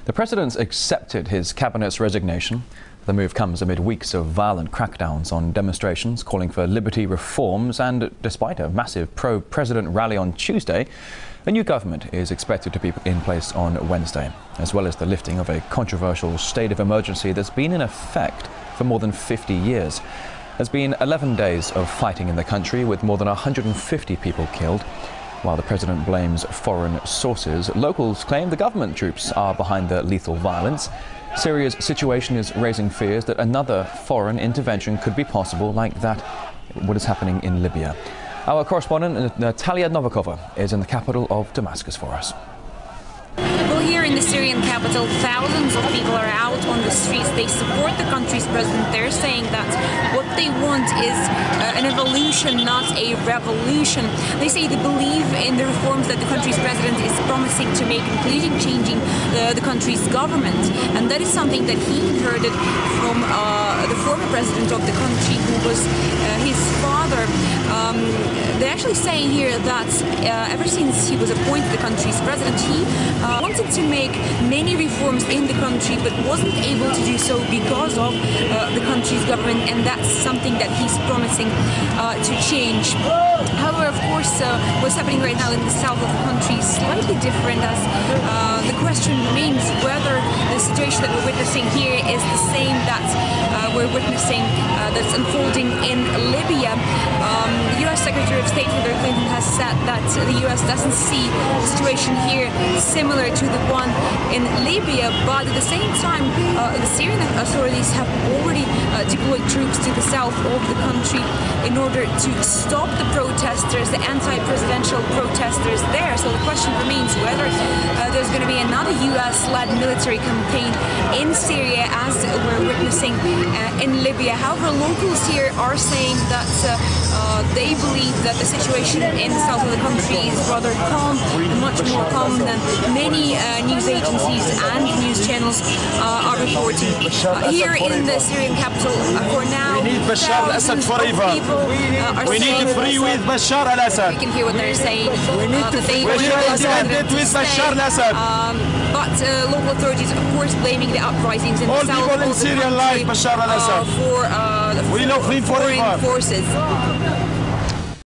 The president's accepted his cabinet's resignation. The move comes amid weeks of violent crackdowns on demonstrations calling for liberty reforms, and despite a massive pro-president rally on Tuesday, a new government is expected to be in place on Wednesday, as well as the lifting of a controversial state of emergency that's been in effect for more than 50 years. There's been 11 days of fighting in the country, with more than 150 people killed. While the president blames foreign sources, locals claim the government troops are behind the lethal violence. Syria's situation is raising fears that another foreign intervention could be possible, like what is happening in Libya. Our correspondent Natalia Novikova is in the capital of Damascus for us. Well, here in the Syrian capital, thousands of people are out on the streets. They support the country's president. They're saying that what they want is an evolution, not a revolution. They say they believe in the reforms that the country's president is promising to make, including changing the country's government. And that is something that he inherited from the former president of the country, who was his father. They're actually saying here that ever since he was appointed the country's president, he wanted to make many reforms in the country, but wasn't able to do so because of the country's government, and that's something that he's promising to change. However, of course, what's happening right now in the south of the country is slightly different, as the question remains whether the situation that we're witnessing here is the same that we're witnessing that's unfolding in Libya. The U.S. Secretary of State Hillary Clinton has said that the U.S. doesn't see the situation here similar to the one in Libya, but at the same time, the Syrian authorities have already deployed troops to the south of the country in order to stop the protesters, the anti-presidential protesters there. So the question remains whether there's going to be another U.S.-led military campaign in Syria, as we're witnessing in Libya. However, locals here are saying that they believe that the situation in the south of the country is rather calm, much more calm than many news agencies and news channels are reporting. Here in the Syrian capital, for now, we need Bashar al-Assad forever. We need to free with Bashar al-Assad. You can hear what they're saying. We need to free with Bashar al-Assad. But local authorities, of course, blaming the uprisings in the south of the country. All people in Syria like Bashar al-Assad. For we love him foreign forever. Forces.